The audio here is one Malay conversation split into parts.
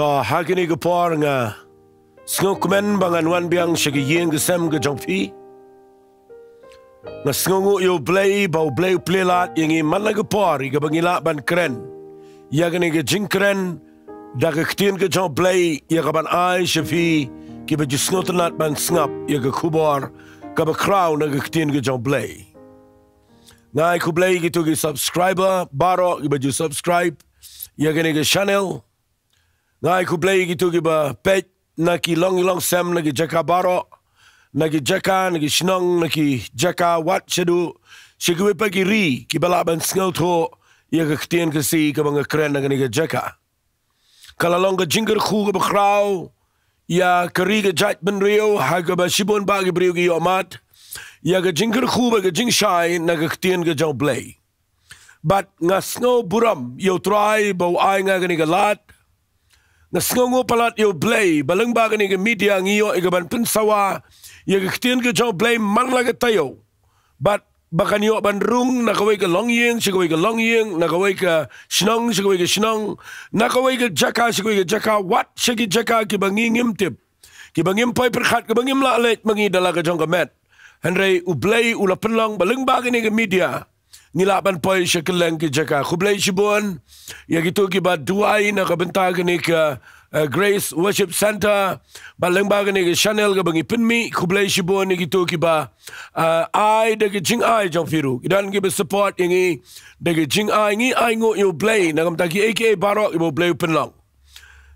Ta hakini ke por nga sngokumen bangan wan biang shagi yeng gesem ke jongpi. Nga sngongu yo blay bau blay plelat yengi mana ke por iga bangila ban kren. Ya gani ke jingkren da ke ktien ke jong blay ya ka ban ai shafi ki ba jisnotenat ban snap ya ke kubor ka ba crown na ke ktien ke jong blay. Ngai ku blay gitu ke subscriber baro ki ba ju subscribe ya gani ke channel. Ngai ku blay gitu ke ba page na ki long sem na ki jaka baro na ki jaka na ki shnong na ki jaka wat shadu shigwe pa ki ri ki balaban sngal to ya ka ktien ke si ka banga kren na ki jaka kala long ka jingar khu ka bakraw ya kari ka jat ben rio ha ka ba shibon ba ki brio ki yomat ya ka jingar khu ba ka jing shai na ka ktien ka jong blay but nga snow buram yo try ba ai nga ka lat na sngongo palat yo blay balang ba ni media ngiyo igaban pinsawa ya ktien ke jong blay man la tayo but bakan yo ban rung na kawai ka long yeng sigawai ka long yeng na kawai ka shnong sigawai ka shnong na kawai ka jaka sigawai ka jaka wat sigi jaka ki bangingim tip ki bangim poi perkhat ki bangim la let mangi dala ka jong ka met henry u blay u la penlong balang ba ni media nilapan poi sekeleng ki jaka kublay shibon ya gitu ki ba duai na kabenta ni ka Grace Worship Center balang ba ni ka channel ka bangi pinmi kublay shibon ni gitu ki ba ai de ki jing ai jong firu kidan ki ba support yangi de ki jing ai ngi ai ngo yo blay na kamta ki aka baro ibo blay penlong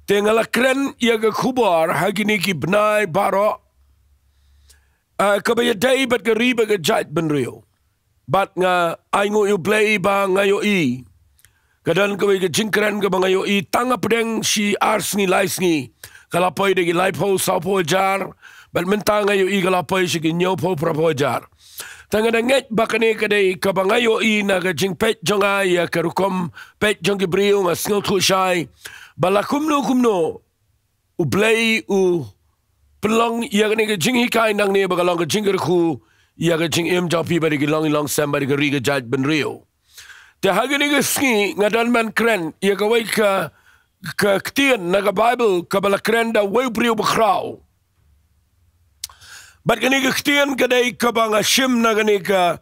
tengala kren ya ka kubar hagini ki bnai baro ka ba ya day bat ka riba ka jat ben rio but nga ai ngo yo blay ba ngayo i kadan kawai ke jingkren ka ba ngayo i tanga pedeng si ars ni lais ni kalapoi de ki laipo saupo jar but menta ngayo i kalapoi si ki nyopo prapo jar tanga da nget bakane kadai ka ba ngayo i na ka jingpet jonga ya karukom pet jongi brio nga sngo tu shai bala kumno u blay u pelong ya ka ni ka jinghi kai nang ni ba kalong ka jingger khu ya ka jing em jopi bari ki long sem bari ka riga jaj ben rio te hagini ka ski ngadan man kren ya ka wai ka ktien na ka bible ka bala kren da wai brio bakraw bat ka ni ka ktien ka day ka ba nga shim na ka ni ka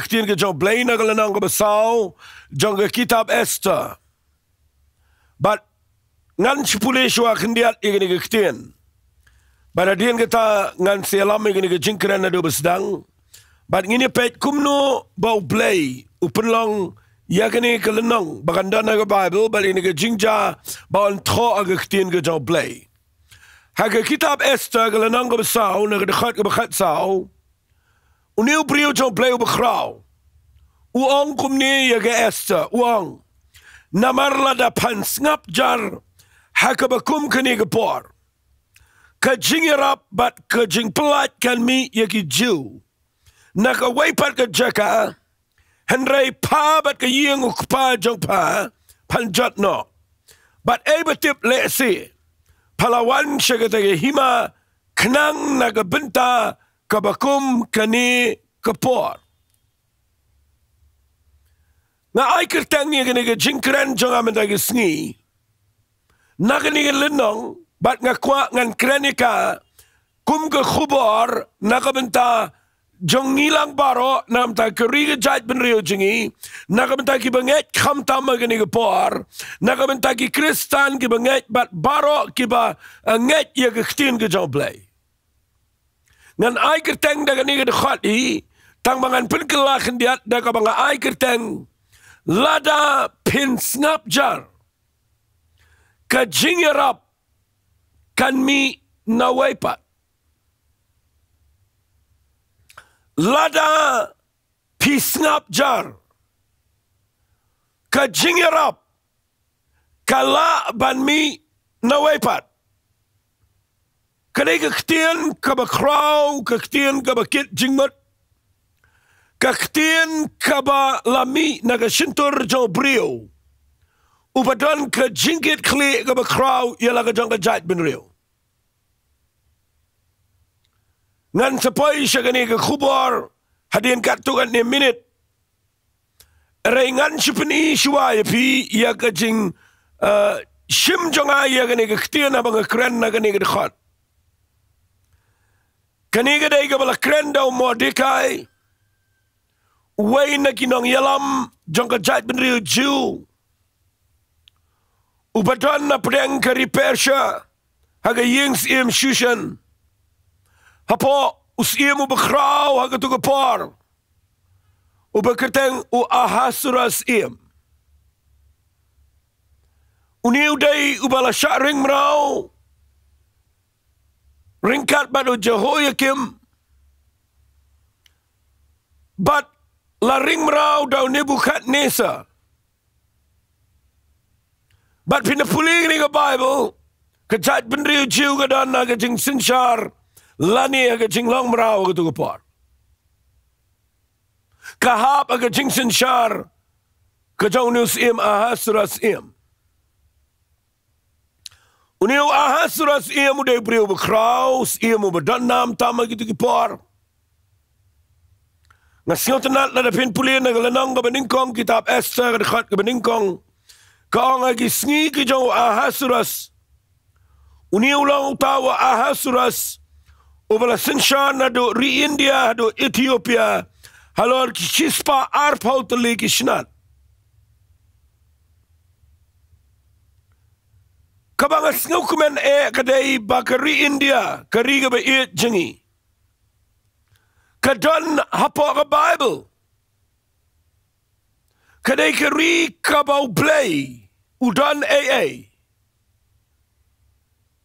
ktien ka jong blay na ka lanang ka basaw jong ka kitab Esther bat ngan sipule shwa kindiat ya ka ni ka ktien pada dian kita ngan selam ini ke jingkren ada besdang, bad ini pet kumno bau blay upenlong ya kini kelenong bahkan dana ke Bible bad ini ke jingja bau antro agak ktien ke jauh blay. Haga kitab Esther kelenong ke besau nak dekat ke bekat sau, uniu brio jauh blay ubekrau, uang kumni ya ke Esther uang, namar Lada Phin Sngapjar, Kaba Kum Kane ke por. Ka Jingiarap bat ka jing pelat kan mi yaki jiu. Na ka waipat ka jaka. Henry pa bat ka yeng ukpa jong pa. Panjat no. Bat batip le si. Palawan siya ka taga hima. Knang na ka benta. Kaba Kum Kane kapor. Nga ay kertang niya ka jingkren jong amin taga sngi. Na ka niya linong. Bat nga kwa ngan krenika kum ke khubor nakabenta jong nilang baro namta keriga jat ben rio jingi nakabenta ki banget khamta magani ke por nakabenta ki kristan ki banget bat baro ki ba nget ye ke ktien ke jong blay ngan ai kerteng daga ni ke khat hi tang mangan pen kelak ndiat daga banga ai kerteng Lada Phin Sngapjar ka Jingiarap kan Mih Nawei pat. Lada Phin Sngapjar ka Jingiarap kala ban Mih Nawei pat. Kadai ka ktien ka ba kraw, ka ktien ka ba kit jingmat, ka ktien ka ba lami na ka shintur jo brio. Upadon ka jingkit kli ka ba kraw yala ka jong ka jat ben rio. Ngan sepoi siya ka ni ka kubor hadin katukan ni minute. Ray ngan siya pini siya ya pi ya ka jing shim jonga ya gani ketian abang keren na gani dekat. Kani gadai ka bala keren daw Mordekai. Way na kinong yalam jong ka jat benriu Jew. Ubatan na pedang ka repair siya. Haga yings iem Shushan. Hapo usiem ubakraw haga tugapar. Ubakateng u Ahasuras iem. Uniu day ubala sya ring mraw. Ringkat batu Jehoiakim. But la ring mraw daw Nebukadnezar. But pinapuling ni ka Bible. Kajat benriu Jew ka dan na kajing sinsyar. Lani kajing long mraw ka tugapar. Kahap kajing sinsyar. Kajang news im Ahasuras im. Uniu Ahasuras ia mu day beriu bekraus, ia mu berdanam tama gitu kipar. Ngasih tenat Lada Phin Pulien na galanang ka beningkong kitab Esther dekat ka beningkong. Kaong agi sngi ki jong Ahasuras. Uniu lang tawa Ahasuras. Ubala sinsyan na do ri India do Ethiopia. Halor ki chispa arpau tali ki shinat. Kabangas ngukumen kadai bakari India kari ba jingi. Kadon hapo ka Bible. Kadai kari kabau play udan AA.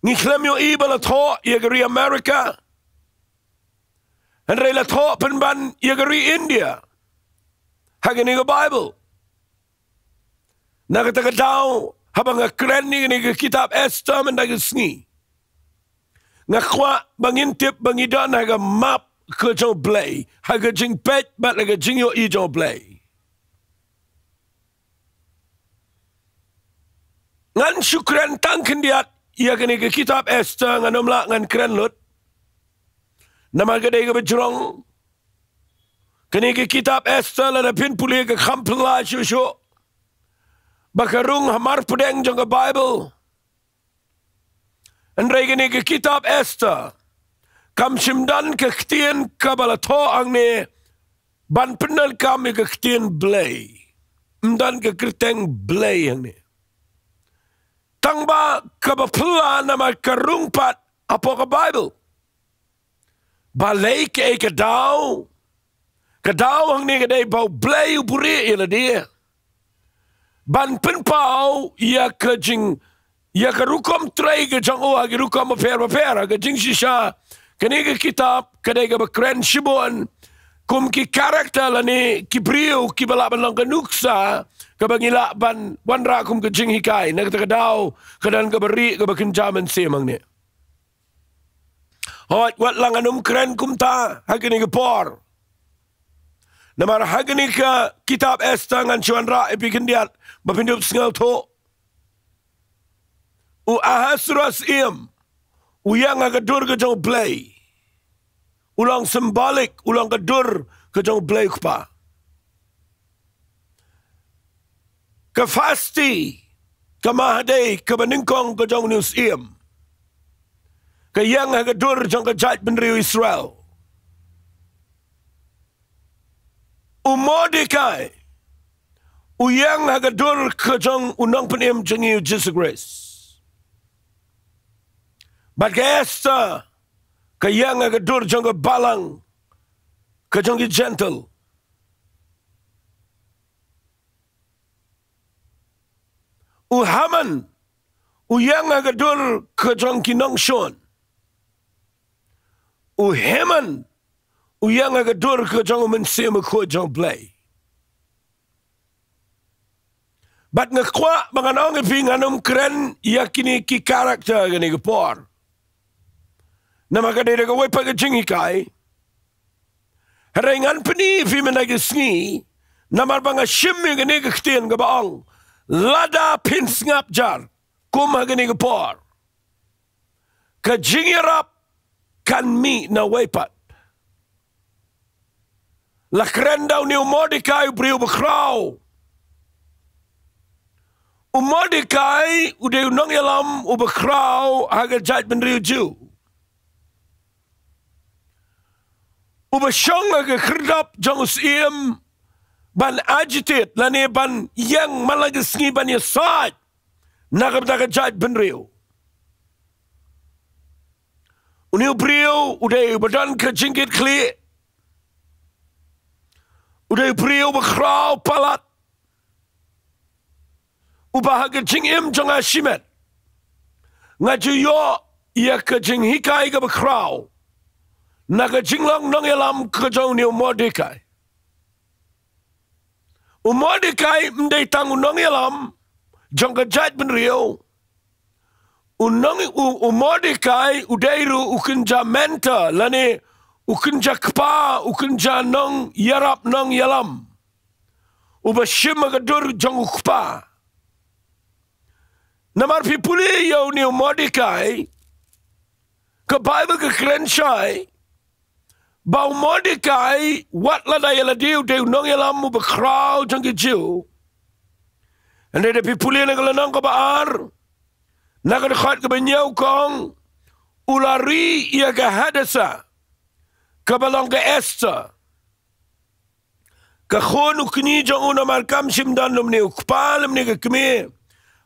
Ngiklem yo ibala to yagari America. And rela to penban yagari India. Hagani ka Bible. Nakatagadaw habang keren ni kitab Esther mendagisngi. Ngakwa bangintip bangidan haga map ke jong blay. Haga jing pet bat haga jing yo i jong blay. Ngan syukran tangkin diat ia kini ke kitab Esther ngan omla ngan keren lut. Nama gadai ke bejrong. Kini ke kitab Esther Lada Phin Pulien ke kampla syusyo. Bakarung hamar pedeng jong ke Bible. Andrai gini ke kitab Esther. Kam simdan ke ketien kabala to ang ne. Ban penal kami ke ketien blay. Mdan ke kerteng blay yang ne. Tangba kabapula nama karungpat apo ke Bible. Balay ke kadaw. Kadaw ang ne kadai bau blay upuri ila dia. Ban penpau ia kejing ia kerukom tray kejang oa kerukom maper kejing sisa kene ke kitab kedai ke bekeren shibon kum ki karakter lani ki brio ki balaban lang kenuksa ke bangila ban wanra kum kejing hikai nak takadaw kedan ke beri ke bekenjaman semang ni hot wat lang anum keren kum ta hakini ke por namar hakini ke kitab Esther ngan chuanra epikendiat bapindup sengal to. U Ahasuras im. U yang agadur ke jong blay. Ulang symbolik. Ulang gadur ke jong blay kupa. Ke fasti. Ke mahadai. Ke beningkong ke jong news im. Ke yang agadur jong ke jat benriu Israel. U Mordekai. Uyang hagadur kejong unang penim jengi Jesus Grace. But Esther kayang hagadur jong ke balang kejong ki gentle. Haman uyang hagadur kejong ki nongshon. Heman uyang hagadur kejong mensema ko jong blay. Bat ngakwa mga naongiping anong keren yakini ki karakter gani gapor. Na makadira ka way pagkajingikay. Harengan pani fi managisngi na marbanga shimmi gani kaktian gabaong. Lada Phin Sngapjar kum gani gapor. Ka Jingiarap kan Mih Nawei pat. La keren daw ni Mordekai beriu bekraw. Mordecai udah unang yalam ubakrau haga jat benriu ju. Ubashong haga kerdap jang usim ban agitate lani ban yang malagas ngi ban yasad nagab daga jat benriu. Uniu brio udah badan ke jingkit kli. Udah brio bakrau palat. Ubahaga jing im jang ashimet. Ngaju yo ia ke jing hikai ke bakrau. Naga jing lang nang yalam ke jang ni Mordecai. Mordecai mdai tang nang yalam jang ke jat benriu. Mordecai udairu ukunja menta lani ukunja kpa ukunja nang yarap nang yalam. Ubashim magadur jang ukpa. Namar pipuli yau ni Mordecai ke Bible ke kerensyai bau Mordecai wat lada yala diu deu nong yalam mu bekrau jang ke jiu. Ande de pipuli na kelenang ke baar naga dekat ke benyau kong ulari ia ke hadasa ke balong ke Esther ke khon ukni jang una markam simdan lum ni ukpa lum ni ke kemi.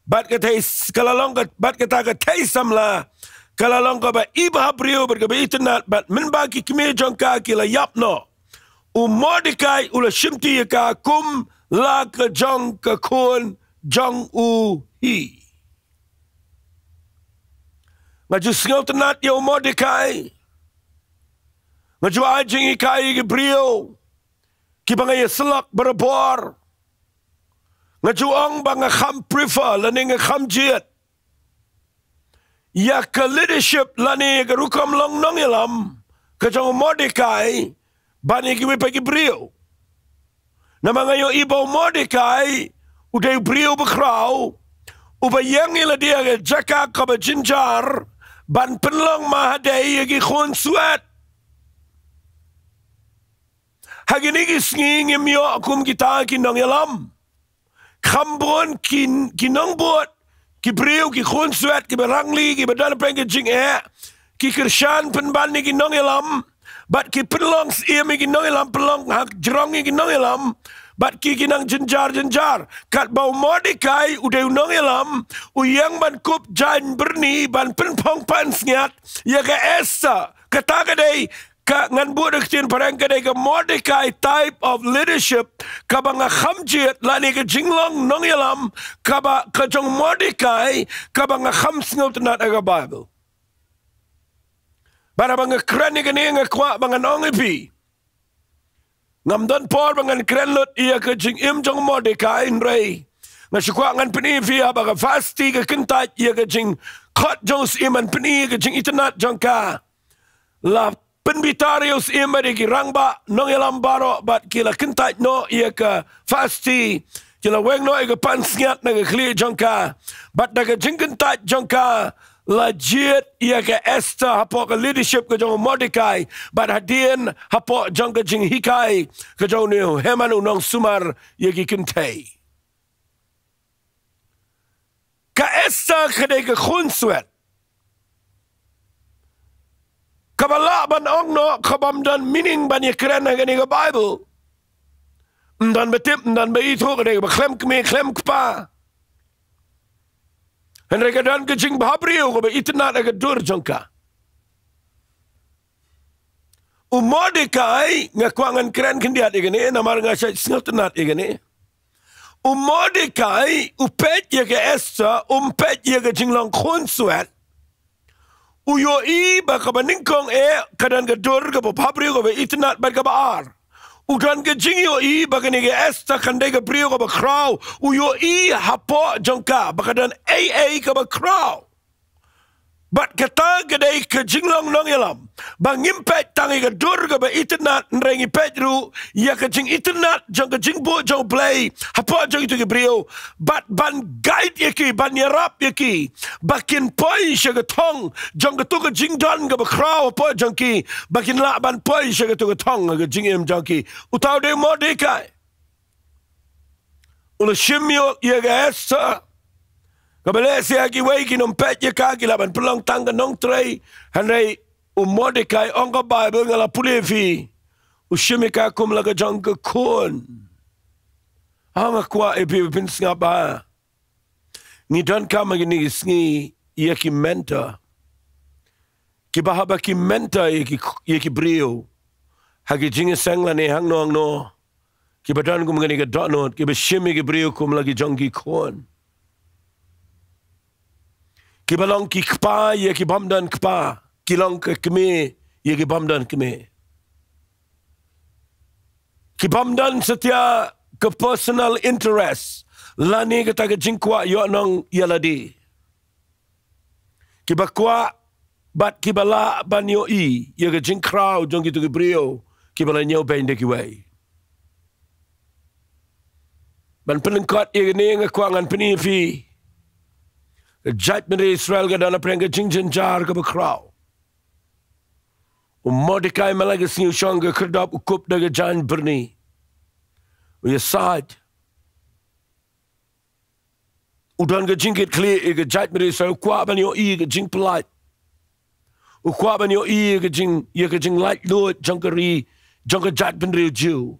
Bat kata kalalong bat kata kata samla kalalong ka ba iba brio berka ba internet bat menbagi kemi jangka kila yapno Mordecai ula shimti ka kum la ka jang ka kon jang u hi ngaju singau tenat yo Mordecai ngaju ajing ikai ke brio ki bangai selak berbor ngajuang bang kham prefer lani kham jiat ya ke leadership lani ke rukam long nong yalam ke jang Mordecai bani ki pagi brio nama ngayo ibo Mordecai udah brio bekrau ubayang ila dia ke jaka Kaba Jingiarap ban penlong mahadai ki khon suat hagini ki snging imyo kum kita ki nong yalam Kambon ki nong bot ki brio ki khon suat ki berangli ki badan peng jing ki kershan penban ni ki nong yalam bat ki penlong iem ki nong yalam penlong hak jerong ki nong yalam bat ki nang jenjar kat bau Mordecai udah nong yalam uyang ban kup jan berni ban penpong pan sngat ya ke Esther kata kadai ka ngan buat ketin parang kadai ke Mordecai type of leadership ka banga khamjit lani ke jinglong nong yalam ka ba ka jong Mordecai ka banga kham sngau tenat aga Bible bara banga kren ni kene ngakwa banga nong ipi ngam don por banga kren lot ia ke jing im jong Mordecai nrei ngasukwa ngan peni via baga fasti ke kentat ia ke jing khot jong iman peni ke jing internet jongka la penbitarius imari ki rangba nong yalam baro bat kila kentat no ia ke fasti kila weng no ia ke pansngat na ke kli jongka bat na ke jingkentat jongka legit ia ke Esther hapo ke leadership ke jong Mordecai bat hadien hapo jong ke jing hikai ke jong ni hemanu nong sumar ia ki kentai ka Esther kedai ke khun suat kabala ban ong no kabam dan meaning ban ye keren na gani ga Bible dan betip dan be itu kadai ba klem kme klem kpa henry dan ke jing babrio ko be itna na ga dur jongka Mordecai ngakwangan keren kendiat igani namar nga sa sngot nat igani Mordecai upet ye ke Esther pet ye ke jinglang khon suat uyo ba ka baningkong kadan ga dor ga babri ga itnat ba ka baar udan ga jingyo ba ka ni ga Esther kande ga brio ga ba kraw uyo hapo jongka ba kadan ka ba kraw bat kata ga dai ka jinglong nong yalam bang impet tangi ga dor ga ba itnat nrengi petru ya ka jing itnat jong ga jing bo jong play hapo jong itu ga brio bat ban guide yaki ban yarap yaki bakin poi shaga tong jong ga tu ga jing don ga ba kraw hapo jong ki bakin la ban poi shaga tu ga tong ga jing em jong ki utaw de Mordecai ula shimyo ya ga Esther Kabale siya kiway kinumpet ya kakilaban pulang tangga nong tray hanray Mordecai ang ka Bible nga la pulefi ushimika kum laga jang ka kun ang akwa P.R.DIENGDOH Sngapjar ni dan ka maginis ni iya ki mentor ki bahaba ki mentor iya ki brio hagi jingi sengla ne hang no ki badan kum ngani ka donot ki bashimi ki brio kum lagi jang ki kun ki balong ki kpa ya ki bamdan kpa ki long ke keme ya ki bamdan keme ki bamdan setia ke personal interest lani kata ke jingkwa yo nong yaladi ki bakwa bat ki bala ban yo I ya ke jingkrau jong ki tu ki brio ki bala nyo ben de ki wei ban penengkot ya ne ngakwa ngan peni fi Judgment Israel ka dana preng ka Jingiarap ka bakraw. Mordecai malaga sinyo siyang ka kerdap ukup na ka jan berni. Uyasad. Udan ka jingkit kli ka Judgment Israel ukwa ban yo I ka jing pelat. Ukwa ban yo I ka jing light lord jang ka Judgment Real Jew.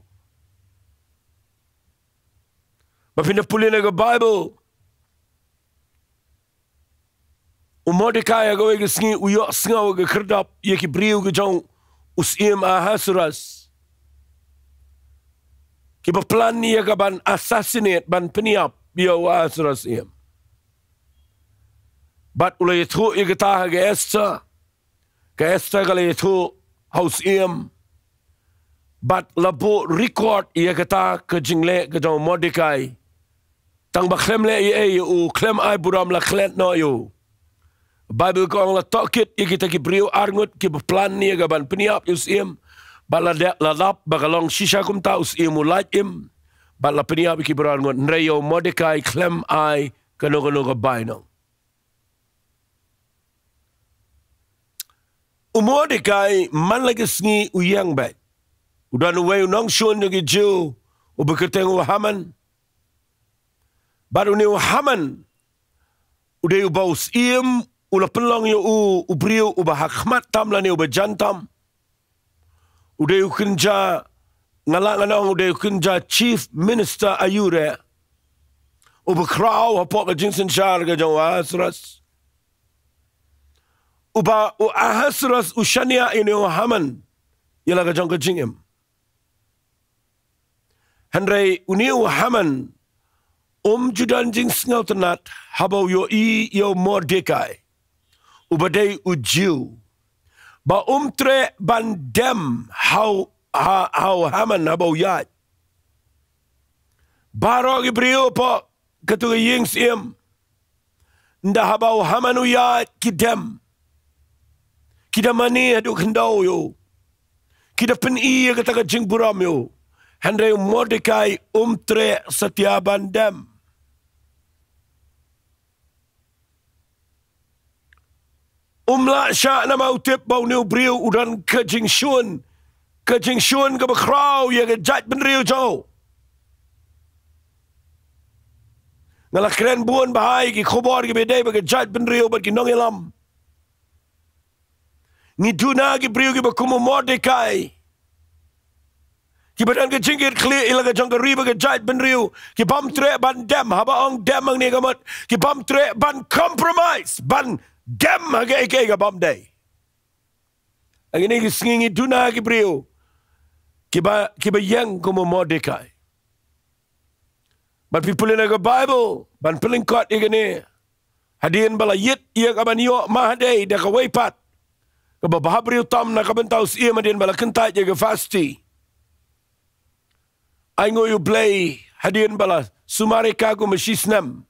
Mapinapuli na ka Bible. Mordecai agaw ke singi uyo singaw ke kerdap ye ki brio ke jong usim Ahasuerus ki plan ni ka ban assassinate ban peniap yo Ahasuerus im bat ulay thu ye ke ta ke Esther ka le thu house im bat labo record ye ke ta ke jingle ke jong Mordecai tang ba klem le ye u klem ai buram la klet no yo Bible ko ang latokit kita ki brio arngot ki plan ni gaban peniap usim bala ladap bagalong shisha kum ta usim ulat im bala peniap ki brio arngot nreyo Mordecai klem ai kano ka bainong Mordecai man lagi sngi uyang bet udan uwe unong shun ngi Jew ubeketeng Haman baru ni Haman ude ubaus im ula pelong yo u brio u bahakmat tam la ne u bajantam ude u kinja ngalanganong ude u kinja chief minister ayure u bakraw hapok ka Jingiarap ka jong Ahasuerus u Ahasuerus u shania ini u Haman yala ka jong ka jingim Henry uni u Haman judan jing sngaw tenat habaw yo I yo Mordecai ubadai ujiu ba tre ban dem how Haman habaw yat baro gi brio po katu ying sim nda habaw Haman uyat kidem kidamani adu khendaw yo kidapen I kata ka jing buram yo Henry Mordecai tre setia ban dem umla sya nama utip bau niu brio udan kejing shun ke bakraw ya ke Judgment Real jau ngala keren buon bahai ki khobor ki bedai ba ke Judgment Real ba ki nong ilam ni duna ki brio ki bakumu Mordecai ki badan ke jingkit kli ila ke jang ke riba ke Judgment Real ki bam tre ban dem haba ong dem ang ni kamat ki bam tre ban compromise ban dem haga ike bam day. Ang ini singi duna ki brio. Kiba yang como Mordecai. But people in the Bible ban pelingkot igane. Hadien bala yit ia kaban yo mahday da ka waypat. Kaba bahabrio tam na kabentaw si madin bala kentaj ga fasti. Ay ngo you play hadien bala sumari kago masisnam.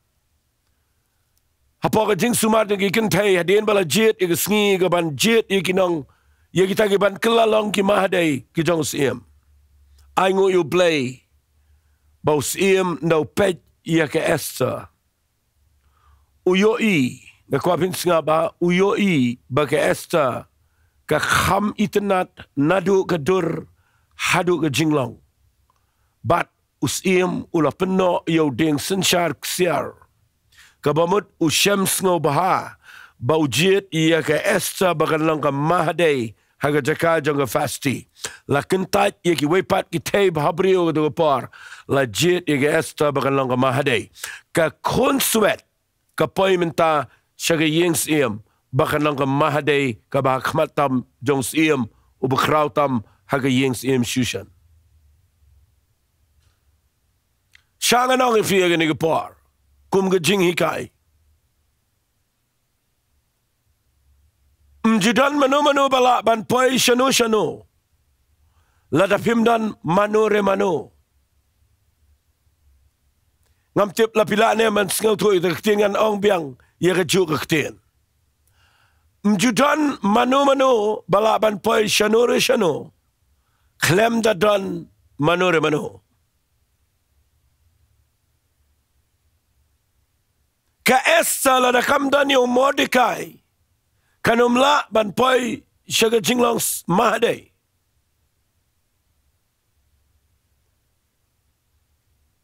Apa ka jing sumar ngi kentai hadien bala jet ig sngi ga ban jet ikinong ye kita gi ban kelalong ki mahday ki jong sim ai ngo you play bau sim no pet ye ka Esther uyo I ga kwa P.R.DIENGDOH Sngapjar uyo I ba ka Esther ka kham itnat nadu ka dur hadu ka jinglong but usim ula penno yo ding senshar ksiar kabamut ushem sngo baha baujit ia ke Esther bakan lang ka mahday haga jaka jong fasti la kentat ye ki wepat ki tabe habrio do par la jit ye ke Esther bakan lang ka mahday ka konsuet ka poimenta shaga yings iem bakan lang ka mahday ka ba khmatam jong iem u bekrautam haga yings iem shushan shanga nong if ye ge par kum ge jing hikai Mjidan manu bala ban poi shanu Lada Phin dan manu re manu ngam tip la pila ne man ngau thoi de ktingan ong biang ye ga ju ga ktin Mjidan manu bala ban poi shanu re shanu klem da dan manu re manu ka Esther la da kam dan yo Mordecai kanumla ban poi shaga jinglong mahday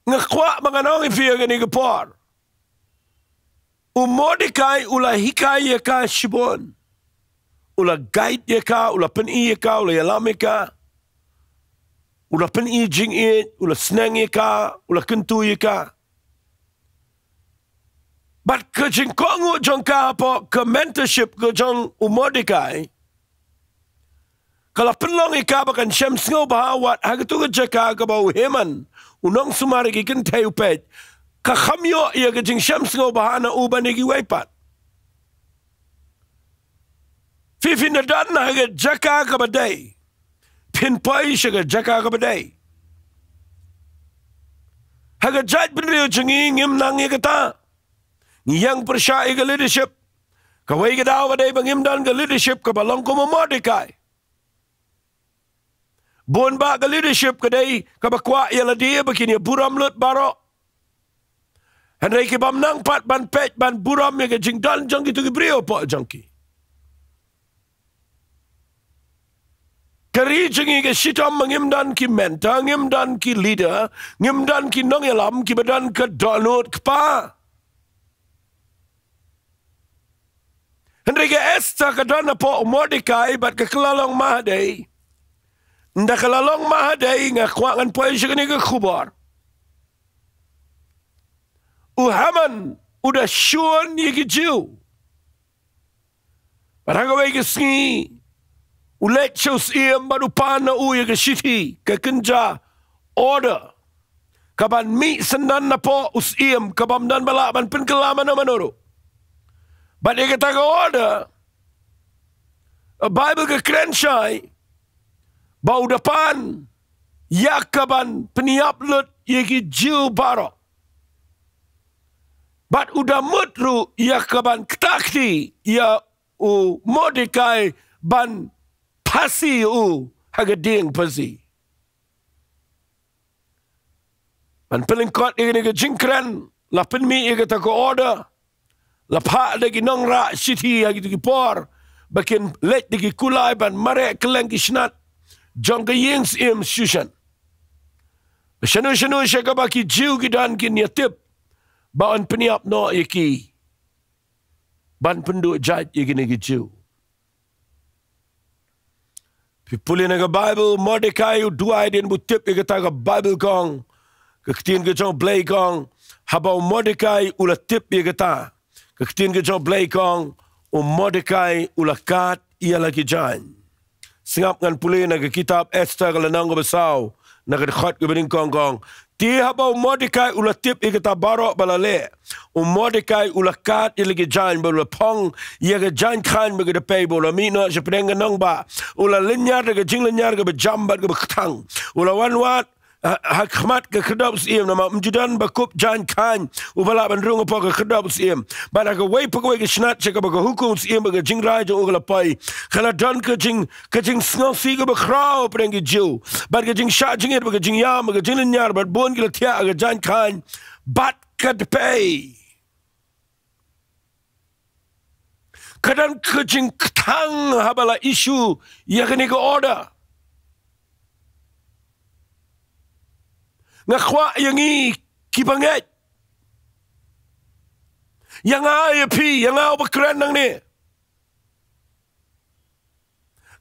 ngakwa manganong ifia gani gapor Mordecai ula hikai ka shibon ula guide ka ula pen ka ula yalamika ula pen jing ula snang ka ula kentu ka But kajing kongu jong ka po ke mentorship ke jong Mordecai. Kalau penlong ika bakan syam sngau bahawat hagatu ke jaka ke bau heman unong sumari ki ken tayu pet. Ka khamyo ia kajing syam sngau bahana uban igi waipat. Fifi nadan haga jaka ke badai. Pin pai shaga jaka ke badai. Haga jaj benrio jengi ngim nang ia kata. Yang persyai ke leadership. Kawai ke dawa day bangimdan ke leadership ke balong ko Mordecai. Bon ba ke leadership ke day ke bakwa yala dia begini buram lut barok. Hendai ke bam nang pat ban pet ban buram ya ke jingdan jang gitu ke brio po jangki. Kari jengi ke sitam mangimdan ki mentor, ngimdan ki leader, ngimdan ki nong yalam ki badan ke donut ke pa. Hendai ke Esther kadana po Mordecai bat ke kelalong mahday. Nda kelalong mahday ngakwangan po siya kani ke kubar. Haman udah syuan ye ke Jew. Parangaway ke sngi. Ulet siyaw siyam manupan na uye ke shiti ke kenja order. Kaban mi sendan na po usiyam kabamdan balaban penkelaman na manoro. But dia kata order, a Bible ke krensyai, bau depan, yakaban peniap lut yeki jiu barok. But udah mutru yakaban ketakti, ya Mordecai ban pasi hagading pasi. Ban pelingkot ini ke Jingiarap, lapin mi ia kata order. Lapha lagi nong ra city lagi tu por bakin let lagi kulai ban mare keleng kisnat jong ke yings im shushan shanu shaka baki jiu gidan kin yatip baon peniap no yaki ban pendu jaj yaki negi jiu pipuli naga Bible Mordecai dua den butip yaka ga Bible kong ketin ke jong blay kong habau Mordecai ula tip yaka Ketin ke jong blay kong Mordecai ulakat ia lagi jan. Singap ngan puli naga kitab Esther kelanang ke besau naga dekat ke bening kong. Ti habau Mordecai ulatip ikata barok balale. Mordecai ulakat ia lagi jan bala pong ia ke jan kan bagi depai bola mino sepedeng nang ba. Ula lenyar ke jing lenyar ke bejambat ke beketang. Ula wanwat hakmat ke kedap siem nama mjudan bakup jan kan ubala bandrung apa ke kedap siem bana ke wei pegawai ke snat cek ke hukum siem ke jingrai jo ugala pai kala dan ke jing snofi ke bakrau pedeng ke jiu ban ke jing sha jingir ke jing yam ke jing nyar bat bon ke tia ke jan kan bat ke pay kadang ke jing tang habala isu ya ke ni ke order ngakwa yang i kibanget Yang ay pi, yang ay bakren nang ni.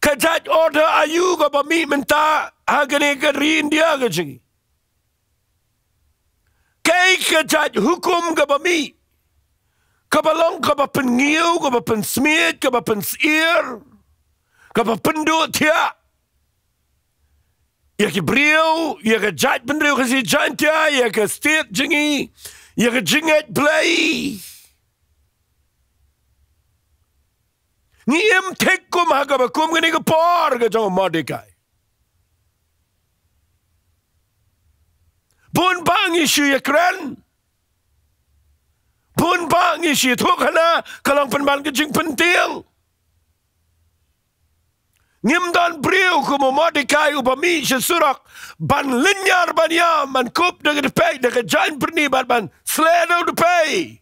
Kajat order ayu ka bami menta hagane ka rin dia ka jingi. Kay kajat hukum ka bami. Kabalong ka ba pengiu, ka ba pensmit, ka ba pensir, ka ba pendut tia. Ya ki brio, ya ka jat pendrio ka si jantia, ya ka state jingi, ya ka jinget play. Ni tek kum ha ka ba kum gani ka por ka jong Mordecai. Bun bang isu ya keren. Bun bang isi tu kana kalang penban kecing penting. Ngim dan beriu ku Mordecai upami sesurak ban linyar ban ya man kup dengan pay dengan jain berni ban sledo de pay.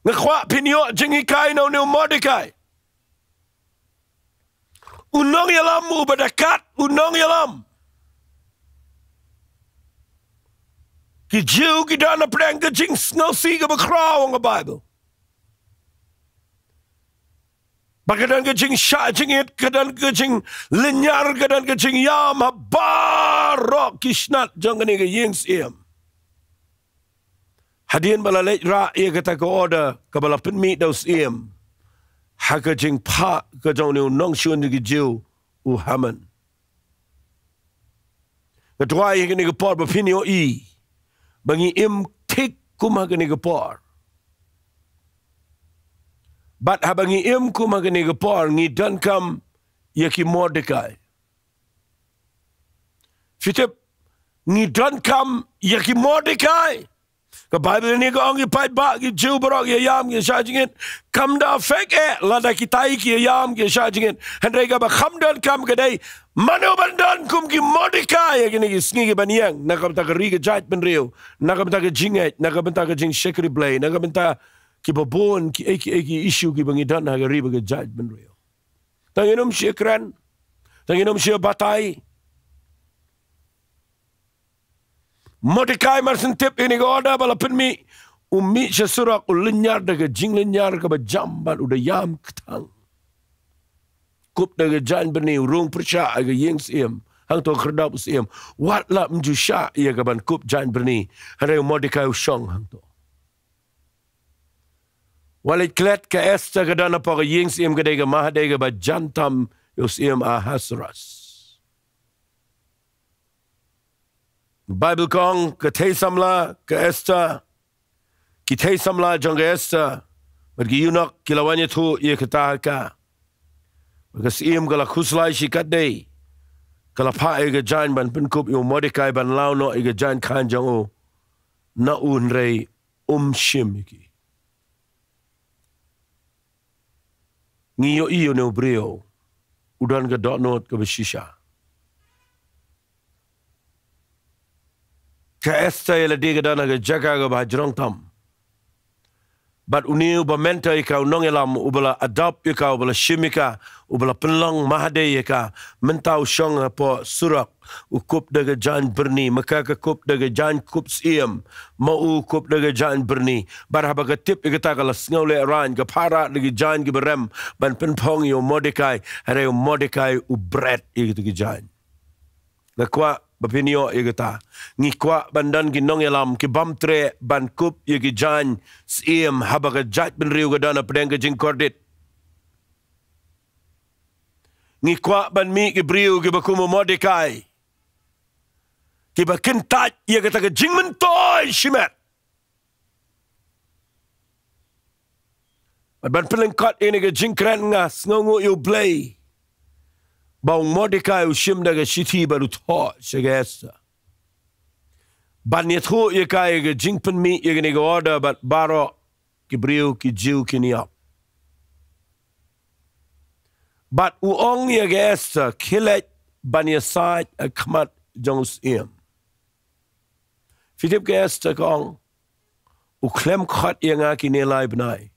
Ngakwa pinyo jengi kai no Mordecai. Unong yalam ubadakat unong yalam. Ki Jew ki dana prang ka jing snow si ka bakraw ang Bible. Bagadan ka jing sha jing it kadan ka jing linyar kadan ka jing yam barok kisnat jang ni ka ying siem. Hadien bala late ra ia kata ka order ka bala penmi daw siem. Ha ka jing pa ka jang ni nong shun ni ka Jew u haman. Ka dwa ia ni ka por ba pinyo i. Bangi tek kumagani gapor. But habangi kumagani gapor ngi dan kam yaki Mordecai. Fitip ngi dan kam yaki Mordecai. Ka Bible ni ka ongi pai ba ki Jew barok ya yam ki shajingin kam da fek lada kitai ki yam ki shajingin hendrai ka ba kam dan kam kadai mano bandan kum ki Mordecai ya gini ki sngi ki baniang nakam ta ka ri ka jait ben riu nakam ta ka jinget nakam ta ka jing shekri blay nakam ta ki babon ki eki issue ki bangi dan ha ka ri ka jait ben riu tanginom shekran tanginom she batai Mordecai marsin tip ini ka order bala penmi umi sesurak ulinyar daga jing linyar ka ba jamban udah yam ketang kup daga jan beni urung persya aga yeng siem hang to kerdap siem wat la mju sya ia ka ban kup jan beni hare Mordecai usong hang to walit klet ka esta ka dana pa ka yeng siem ka daga mahade ka ba jantam yo siem ahasras Bible kong ka thay samla ka esta ki thay samla jang ka esta bagi yunak kilawanya tu ia kata ka bagas iem kala khuslai shikat day kala pa ega jan ban penkup yo Mordecai ban lau no ega jan khan jang o na un rei shim iki ngiyo iyo ne brio udan ka dot not ka beshisha ka esta ila diga dana ka jaga ka bahajrong tam bat uniu ba menta ika unong elam ubala adopt ika ubala shimika ubala penlang mahade ika mentau shong po surak ukup daga jan berni maka ka kup daga jan kup siem mau kup daga jan berni barhaba ka tip ika kala sngaule ran ka para daga jan ki berem ban penpong yo Mordecai hare Mordecai ubret ika jan la kwa bapinyo igata ngi kwa bandan ginong elam ki bamtre ban kup yegi jan siem habaga jat ben riu gadana pedang jing kordit ngi kwa ban mi ki briu ki bakumo Mordecai ki bakentat yegata ka jing mentoy shimet ban pelengkat ini ka jing kren ngas ngongu yu blay Bang Mordecai ushim daga shiti baru thought shagesta. Ban yathu yaka yega jingpen mi yega nega order but baro ki briu ki jiu ki niap. But uong yagesta kilet ban yasait akmat jongus im. Fitip gesta kong uklem khat yanga ki nilai benai.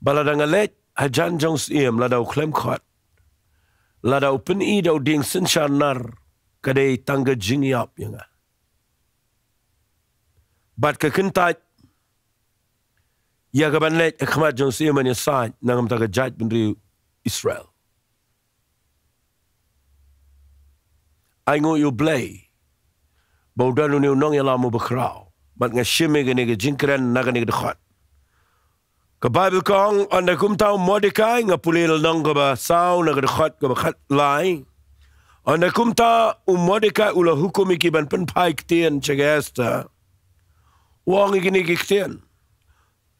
Baladangalet hajan jongus im lada uklem khat. Lada upen i daw ding sensyanar kadai tangga jingiap yanga. bat ke kentai ya ke banlet khmat jong si man yasai nangam ta ke jaj benri Israel aingo you blay baudan nu nong ya lamu bekrau bat ngashime gene ke jingkren nagane ke dekhat ke Bible kong anda kum tau Mordecai ngapulil nong ke ba sau na ke dekhat ke khat lai anda kum ta Mordecai ula hukum iki ban pen pai ktien chegesta wang iki ktien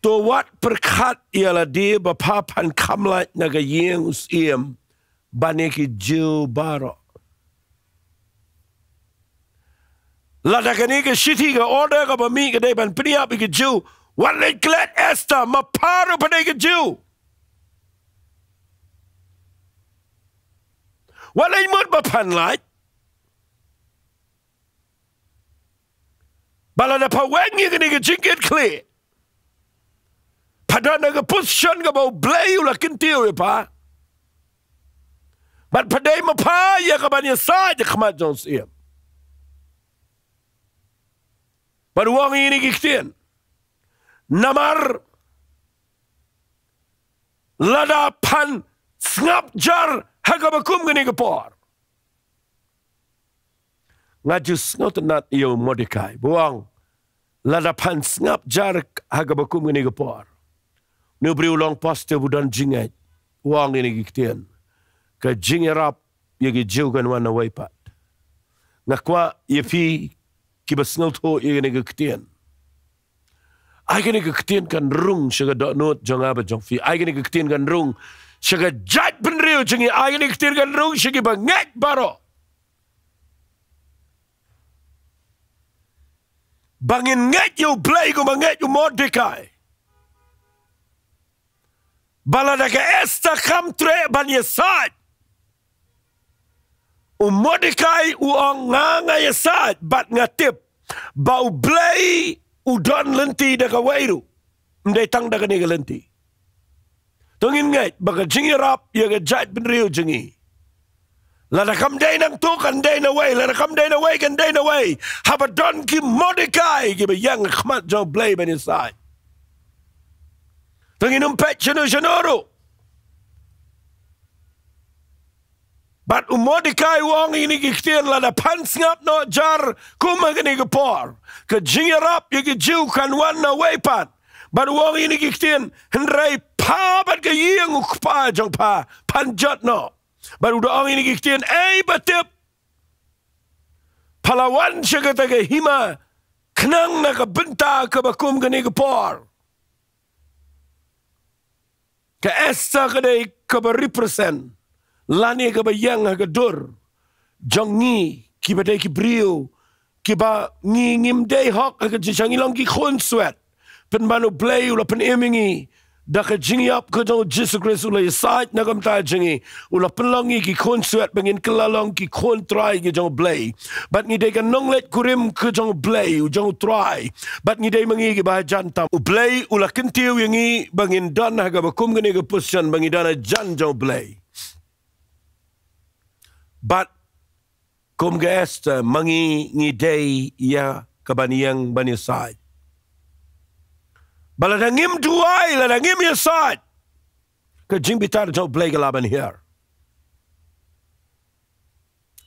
to wat perkhat ialah dia bapa pan kamlat naga yeng usiem baneki jiu baro lada kani ke city ke order ke bami ke dai ban peniap ke jiu wat le klet esta ma paro pada ke jiu wat le mut bapan lat balada pawengi ke jingket clear pada naga position ke bau blay ulah kentiu ya pa. Bat padai ma pa ya ke bani saja khmat jong siam. Bat wang ini kiktian. Namar Lada Phin Sngapjar Kaba Kum Kane ke por. Ngajus ngotenat iyo Mordecai buang Lada Phin Sngapjar Kaba Kum Kane ke por. Nu beri ulang paste budan jingat wang ini kiktian ke Jingiarap yagi jiukan wana waipat ngakwa yefi kibasngal to yagi kiktian ai gani kiktian kan rung shaga dot not jonga ba jongfi ai gani kiktian kan rung shaga jat benriu jingi ai gani kiktian kan rung shagi banget baro bangin nget you play ko banget you Mordecai balada ke esta kam tre ban yesad Mordecai nganga yesad bat ngatip bau blay udon lenti daga wairu mdai tang daga ni lenti tungin ngai baga Jingiarap ya ga jat benriu jingi lada kam dai nang tu kan dai na wai lada kam dai na wai kan dai na wai haba don ki Mordecai ki yang khmat jo blay ban yesad tungin pet chano But Mordecai wang ini kiktian Lada Phin Sngapjar kuma kini kepor. Ke Jingiarap yaki jiu kan wana weipat. But wang ini kiktian hendrai pa bat ke yeng ukpa jong pa panjat no. But udah wang ini kiktian batip palawan siya kata ke hima kenang na ke benta ke bakum kini kepor. Ke esta kedai ke represent. Lani ke bayang ke dur. Jangi ki badai ki brio. Ki ba ngim day hok ke jangi long ki khon sweat. Pen manu play ula pen emingi. Da ke Jingiarap ke jong Jesus Christ ula yesait na kam ta jangi. Ula pen longi ki khon sweat bangin kelalong ki khon try ki jong play. Bat ngi day kan nong let kurim ke jong play jong try. Bat ngi day mangi ki bah jantam. U play ula kentiu yangi bangin dan ha ka bakum kene ke position bangi dana jan jong play. But kum gesta mangi ngidei ya kabaniang banisad. Baladangim duai ladangim yasad. Ke jing bitar jo blay laban here.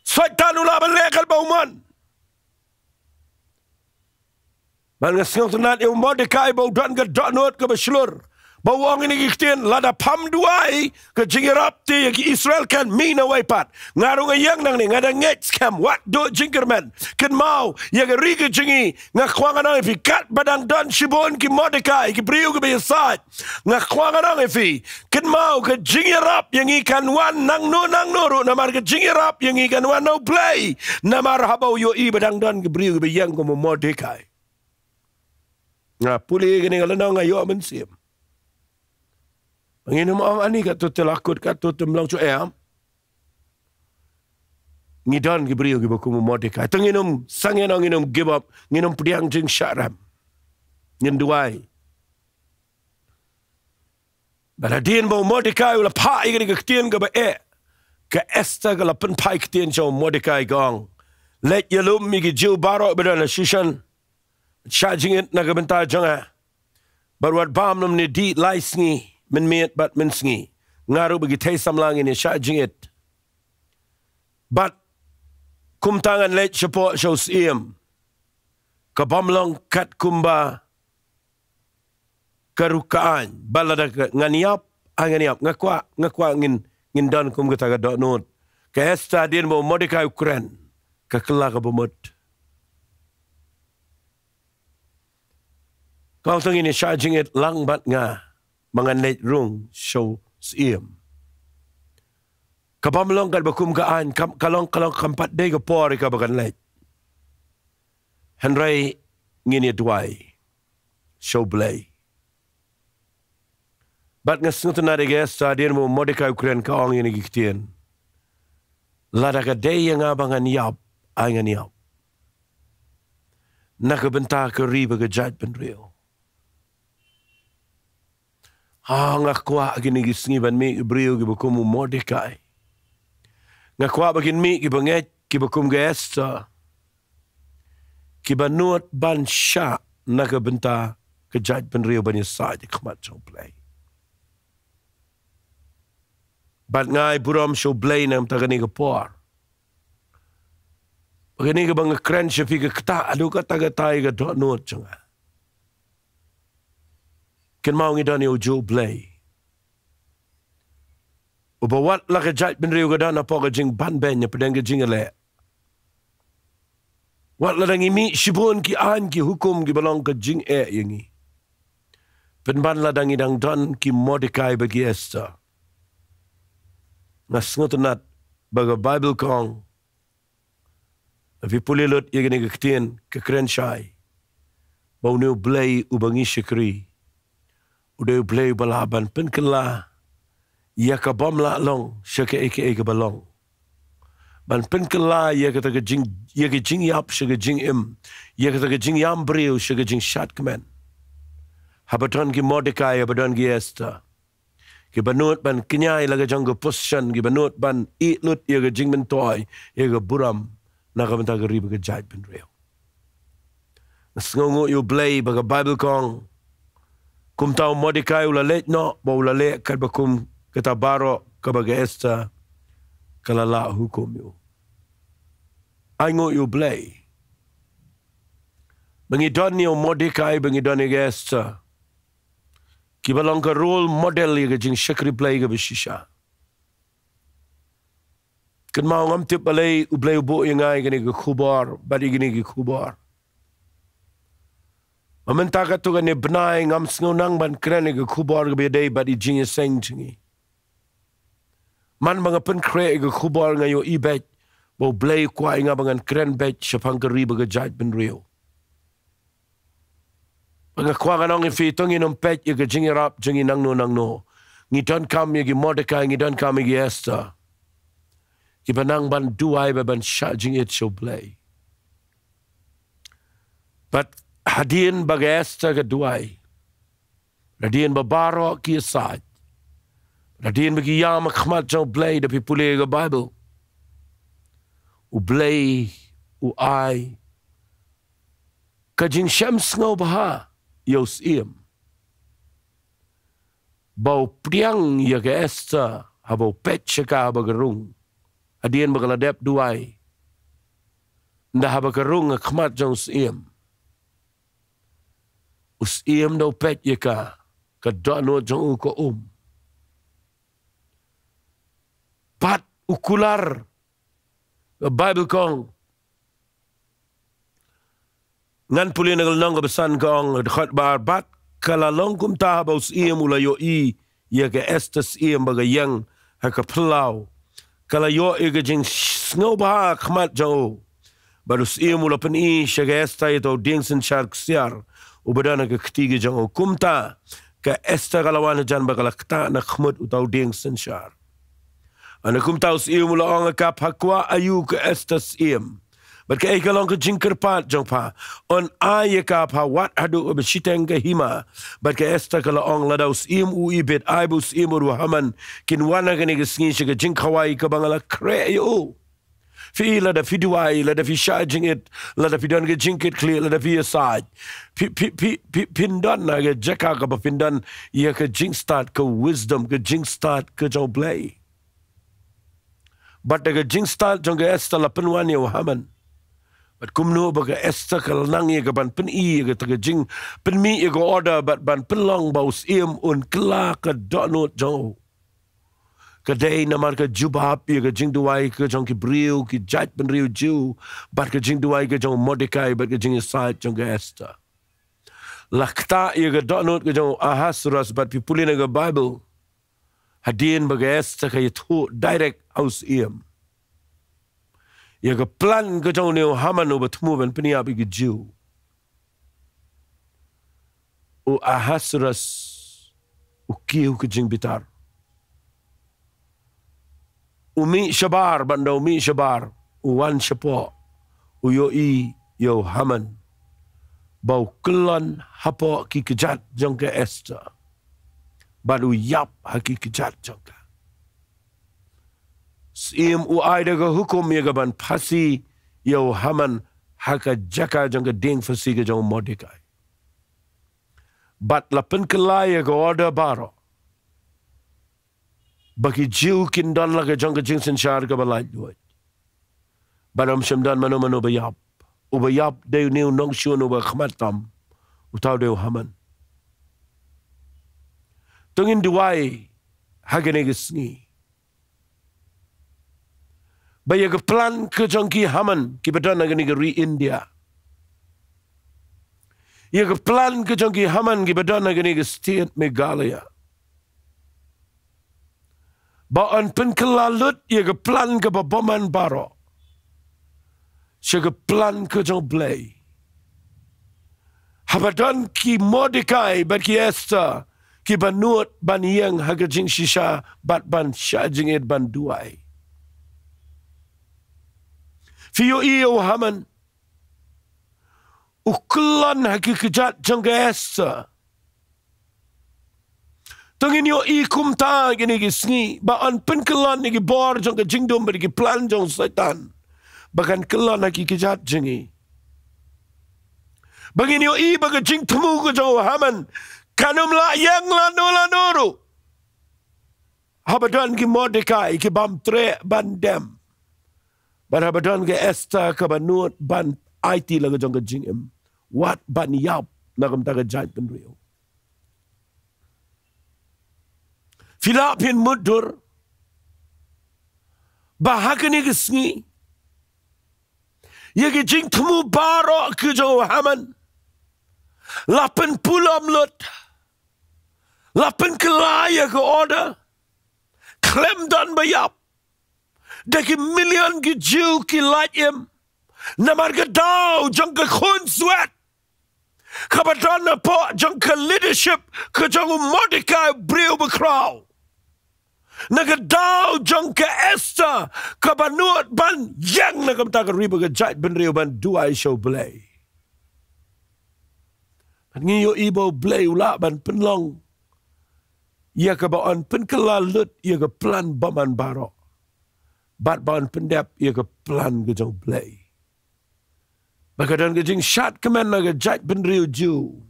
Satan laban lekal bauman. Man ngasing tunat yung Mordecai bau dan ke donot ke beslur. Bawang ini kiktian Lada Phin duai ke Jingiarap ti yaki Israel kan Mih Nawei pat. Ngarung yang nang ni ngada nget scam wat do jingkerman. Ken mau yaga rike jingi ngakwangan ang ifi kat badang don shibon ki Mordecai ki priu ke bayasad. Ngakwangan ang ifi ken mau ke Jingiarap yang ikan wan nang nuru namar ke Jingiarap yang ikan wan no play. Namar habau yo i badang don ki priu ke bayang ko Mordecai. Nga puli gini ngalanang ayo mensim. Manginum ang ani kat tu telakut kat tu temlang cu am. Ngidan gibriu gibakum Mordecai. Tenginum sangin ang inum give up nginum pediang jing syaram. Ngenduai. Baladin bau Mordecai ula pa igri kektien ke ba ke Esther ke lapen pai kektien jauh Mordecai gong. Let yalum migi jiu barok bedana shishan. Sya jingit nagabenta janga. Barwat bam nom ni di lai sngi. Men miet bat men sngi. Ngaru bagi tay samlang ini sya jingit. Bat kumtangan lech support shows iem. Kabamlong kat kumba karukaan. Balada nganiap. Nganiap. Ngakwa ngin dan kum kata dot not. Ke esta din mo Mordecai Ukren. Kakela ka bumut. Kau tang ini sya jingit lang bat nga. Mga net rung show siem. Kabamlong kat bakum kaan. Kalong kampat day ka pori ka bagan let. Henry ngini duai. Show blay. Bat nga sengutan na digas sa din mo Mordecai Ukren kaong ini giktian. Lada ka day yang abangan yap. Ay nga niyap. Nakabenta ka riba ka jad penreo. Nga kwa agin igisngiban mi ibriyo gibakum mo Mordecai. Nga kwa bagin mi gibanget gibakum ga Esther. Kibanuat ban siya nakabenta ka jad penreo bani sa di kamat show play. Bat ngay buram show play na tagani ka por. Pagani ka bang kren siya fi ka kata adu ka tagatay ka do nuot siya nga. Ken mau ngi dani ujo play. Ubawat la ka jat bin riu ka dana po ka jing ban ben niya padang ka jing ale. Wat la dang imi shibun ki an ki hukum ki balong ka jing yengi. Penban la dang idang don ki Mordecai bagi Esther. Nas ngutunat baga Bible kong. Afi pulilut yagini kaktian kakren syai. Bau niu blay ubangi syakri. Udah blay balaban penkela. Ya kabam la long syaka eke balong. Ban penkela ya kata ke jing yap syaka jing im. Ya kata ke jing yam briu syaka jing syat kemen. Habatan ki Mordecai habatan ki Esther. Ki banut ban kenyai laga jang ke position ki banut ban itlut ya ke jing mentoy ya ke buram. Nakabenta ka riba ka jad ben reo. Nasngongo yu blay baga Bible kong. Kum tau Mordecai ulalet no. Ba ulalet kat bakum katabaro kabaga Esther. Kalala hukum yu. Aingo yu blay. Bangidon yu Mordecai bangidon yu Esther. Kibalong ka role model yu ka jing syakri blay ka bashisha. Kan mau ngam tip balay ublay ubo yung ay gani ka kubar, badi gani ka kubar. Mamenta ka to gani benay ngam snunang ban kreni ka kubar ka biyaday badi jingya seng jingi. Man mga penkre ka kubar ngayo ibet, bo blay kwa nga bangan kren bet syapang kariba ka jad ben rio. Mga kwa nga nong ifitong inom pet yung ka jingiarap jingi nang no. Ngiton kam yung Mordecai, ngiton kam yung Esther. Ibanang ban duay ban syajing it show play. But hadien bagesta ka duay. Hadien babaro ki asad. Hadien bagi yam khmat show play dapi puli ka Bible. U play u ay. Kajing syams ngaw baha yos iem. Bau priang ya ka Esther habau pet syaka bagarung. Adian bagaladep duay. Nda habakarung khmat jong siem. Usiem daw pet yaka. Kadano jong uko Pat ukular. Bible kong. Ngan puli nagalnong kabasan kong. Dkhat bar bat. Kalalong kumta habaw siem ulayo yaka estes siem bagayang hakaplaw. Kalau yo ega jing snow bah khmat jauh, baru sih mula peni syagesta itu dingsen shark siar, ubadana ke ketiga jauh kumta ke esta kalawan jan bakal kta nak khmat utau dingsen shar. Anak kumta sih mula orang kap hakwa ayu ke esta siem. But ke ekalong ke jingkerpat jong pa on ayeka pa wat hadu obesiteng ke hima but ke esta kala ong ladaus im u ibet aibus imur haman kinwana ke negesngi ke jingkawai ke bangala kreyo Fi la da fi duai la da fi sha jingit la da fi don ge jingit clear la da fi aside. Pindan na ge jaka ka ba pindan ye ka jing start ka wisdom ka jing start ka jong play. But the jing start jong ge esta la penwan ye haman. But kumno ba ge esta ka nang ye ka ban pen I ge ta ge jing pen mi ye go order but ban pen long baus im un kla ka do no jong. Kadai namar ka jubab ye ka jing duai ka jong ki briu ki jat pen riu ju but ka jing duai ka jong Mordecai but ka jing side jong ge esta. Lakta ye ka do no ka jong Ahasuerus but pi pulin ga Bible. Hadien ba ge esta ka ye thu direct aus im. Ye ka plan ka jong neo Haman o batmu ben penia bi ge ju. O Ahasuerus o kiu ka jing bitar. Umi Shabar banda umi Shabar uwan shapo uyo I yo Haman bau kelon hapo ki kejat jong ke Esther baru yap haki kejat jong ka sim u aida ka hukum ye gaban pasi yo Haman haka jaka jong ke ding fasi ke jong Mordecai bat lapen kelaya ka order baro bagi jiu kin dan laga jong jing sen shar ka balai duat banam shemdan mano bayap ubayap de new nong shun uba khmatam utaw de Haman tungin duai hagene gisni baya ka plan ke jong ki Haman ki badan agani ri India ye ka plan ke jong ki Haman ki badan agani state Meghalaya Baan pen kelalut ye ke plan ke babaman baro. She ke plan ke jong blay. Habadan ki Mordecai bat ki Esther ki banuot ban yang haga jing shisha bat ban sha jing ed ban duai. Fiyo iyo Haman. Uklan haki kejat jong ke Esther. Tungin yo I kumta gini gisni baan pen kelan ni bor jong ke jingdom bagi plan jong setan bahkan kelan haki kejat jengi bagi yo I bagi jing temu ke jong Haman kanum la yang la nuru habadan ki Mordecai ki bam tre ban dem ban habadan ke Esther ke banut ban IT la ke jong ke jingem wat ban yap nakam ta ke jait pen rio Filapin mudur bahagani gisni yagi jing temu baro ke jong Haman lapen pulam lut lapen kelaya ke order klem dan bayap daki million ki jiu ki lajem namar ke dau jong ke khun sweat kabadan na po jong ke leadership ke jong Mordecai briu bekrau Nagadaw jong ke Esther kabanuot ban yang nakamta ka riba ka jait ben rio ban duai show blay. Ngiyo ibo blay ula ban penlong. Ia ka baan pen kelalut ia ka plan baman baro. Bat baan pendep ia ka plan ka jong blay. Bakadan ka jing syat kemen na ka jait ben rio ju.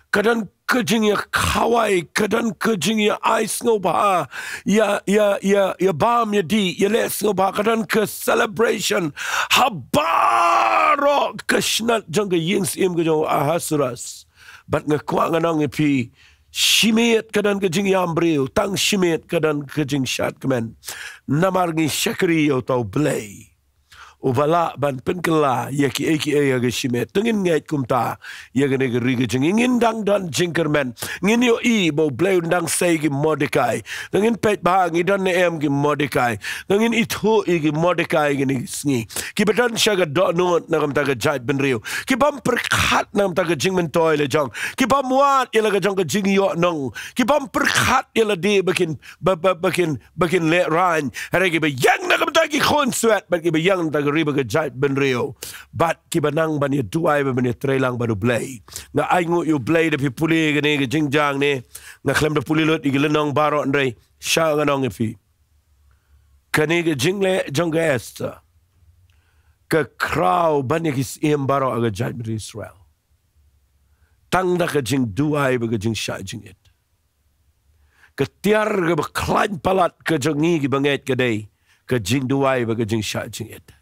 Kadan kejing ya kawai, kadan kejing ya ais ngoba, ya bam ya di, ya les ngoba, kadan ke celebration, habaro kesnat jang ke yings im ke jang Ahasuerus, bat ngekwa nganong ipi, shimit kadan kejing ya ambriu, tang shimit kadan kejing syat kemen, namar ngi syakri yo tau blay. Ubala ban penkela yaki aka shimet tengin ngait kumta yagane riga jing ingin dang dan jingkerman ngin yo I bo bleu dang say ki Mordecai tengin pet ba ngi dan em ki Mordecai tengin itu ki Mordecai gini sngi ki bedan syaga do no nagam taga jait ben rio ki bam perkhat nam taga jing men toy le jong ki bam wat ila ga jong ka jing yo nong ki bam perkhat ila di bakin le ran haragi be yang nagam tagi khon sweat ba ki be yang riba ke jait ben rio bat ki banang ban ye duai ban ye trelang baru blay nga ai ngu you blay de pi puli gani ke jingjang ne nga klem de puli lot igilenong baro ndrei sha nganong fi kani ke jingle jong Esther ke krau banyak is baro aga judgment Israel. Tang da ke jing duai ba ke jing sha jing it. Ke tiar ke baklain palat ke jongi ki banget ke day ke jing duai ba ke jing sha jing it.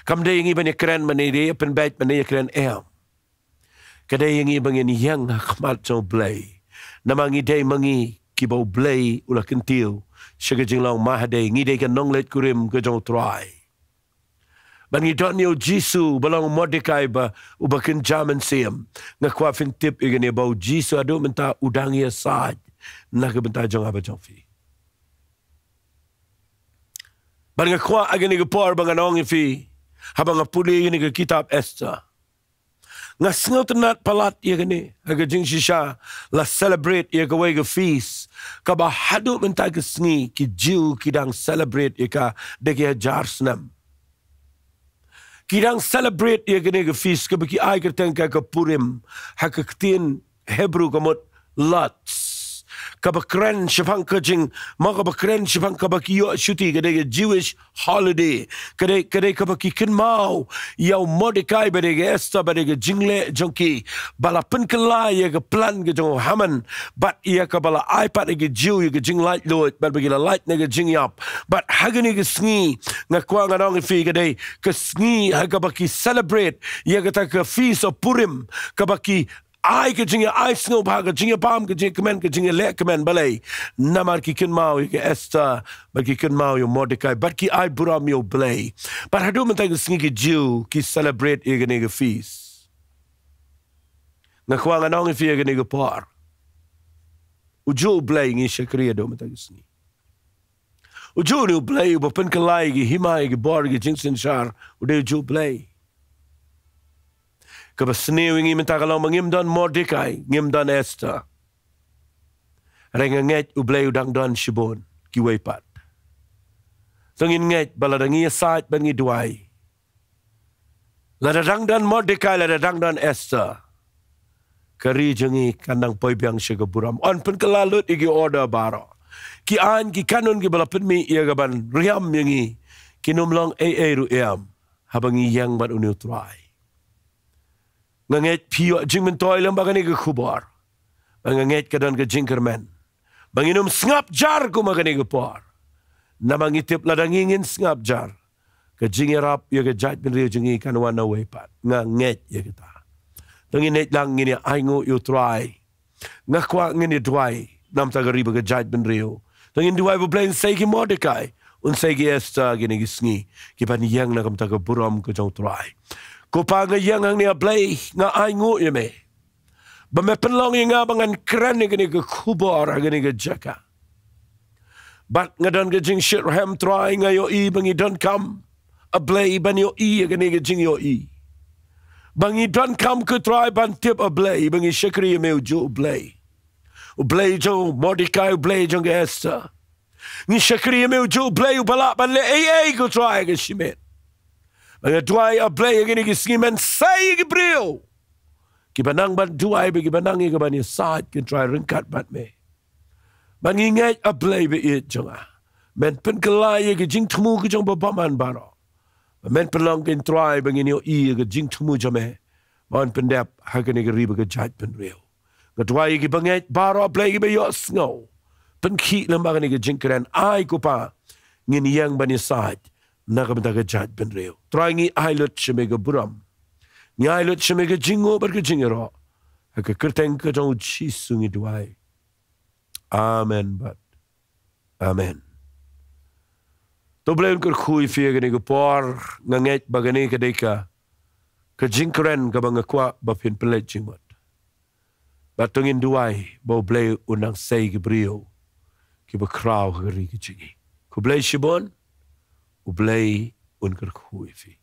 Kam day ngi banyak keren mane day pen bait mane keren Ke day ngi bangen yang khmat jo blay. Namangi day mangi ki bau blay ula kentil. Syaga jing long mahaday ngi day ke nonglet kurim ke jong try. Ban ngi don yo Jisu balong Mordekai ba ubakin jaman siam. Ngakwa fin tip igani bau Jisu adu menta udangi asad. Naka benta jong aba jong fi. Ban ngakwa agani gapor banganong ifi. Habang apuli igani ke kitab Esther. Ngasngaw tenat palat igani. Aga jing shisha la celebrate igaway ga feast. Kaba hadu menta kesngi ki jiu kidang celebrate ika deki hajar senam. Kidang celebrate ia kene ke feast ke bagi ai kerteng ke Purim ha ke tin Hebrew kamot lots ka bakren shifang ke jing ma ka bakren shifang ka baki yo shuti ke de Jewish holiday ke ka baki kin mau yau Mordekai be de Esther be de jingle jonki bala pen kala ia ke plan ke jong Haman but ia ka bala iPad ke Jew ia ke jing light load but bagi la light ne ke Jingiarap but hagani ke sngi ngakwa nganong fi ke de ke sngi ha ka baki celebrate ia ke ta ke feast of Purim ka baki ai ke jinga ai snow ba ke jinga pam ke jinga kemen ke jinga le kemen balai namar ki kin mau ke Esther bagi kin mau yo Mordekai but ki ai buram yo balai but hadu mentang sngi ke Jew ki celebrate ia ke feast ngakwa nganong fi ia ke par ujo balai ngi shakriya do mentang sngi ujo no balai bo pen kalai ki himai ke bar ke jingsen shar ude ujo balai Kaba sneeuwing iemand tagalaw mangim don Mordekai, ngim don Esther. Renga nget ublay udang don shibon, kiway pat. Tungin nget baladangi asat bangi duay. Ladadang don Mordekai, ladadang don Esther. Kari jangi kandang poybiang siya buram. On pen kalalut igi order baro. Ki an ki kanon ki balapin mi iya gaban riyam yangi. Kinumlong ru iyam. Habang iyang bat uniw try. Nganget piyo jing mentoy lang bagani ke kubar. Nganget kadan ke jingkermen. Banginum Sngapjar ko magani ke par. Namangitip ladangingin Sngapjar. Ke Jingiarap ya ke jat penriyo jingi kanwan na wepat. Nganget ya kita. Tanginet lang ngini aingo yu try. Ngakwa ngini duay. Nam tagariba ke jat penriyo. Tangin duay bublain say ki Mordekai. Unsay ki Esther gini gisngi. Kipan yang nakam taga buram ke jong try. Ko pa nga yang ang niya play nga ay ngu yame. Ba me penlong nga bangan kren nga ni ka kubar nga ni ka jaka. But nga don ka jing shit ham try nga yo i bangi don kam a play ban yo i nga ni ka jing yo i. Bangi don kam ka try ban tip a play bangi shakri yame ujo play. U play jo Mordekai u play jo nga Esther. Ni shakri yame ujo play u balak ban le ay ko try nga shimit. Mga duay a play ang inigiskiman say gibriyo. Kibanang ban duay ba kibanang igaban ni saad kin try ringkat bat me. Mangingay a play ba it jonga. Men pen kalaya ki jing tumu ki jong babaman baro. Men pen long kin try bang inyo iya ki jing tumu jame. Man pen dep hagan igariba ki jat pen real. Gadway ki bangay baro a play ki ba yos ngo. Pen ki lang bagan ki jing karen ay ko pa. Nginiyang ba ni saad. Nakamdaga jat ben reo. Try ngi ailot shemega buram. Ngi ailot shemega jingo barka jingero. Haka kerteng ka jong Jisu ngi duay. Amen but. Amen. To blayon kar khui fiya gani ka por nganget bagani ka deka. Ka jingkren ka banga kwa bapin pelet jingwat. Batungin duay bo blay unang say gibrio. Kiba kraw ka ri ka jingi. Ko blay shibon. Ublay unker khuifi.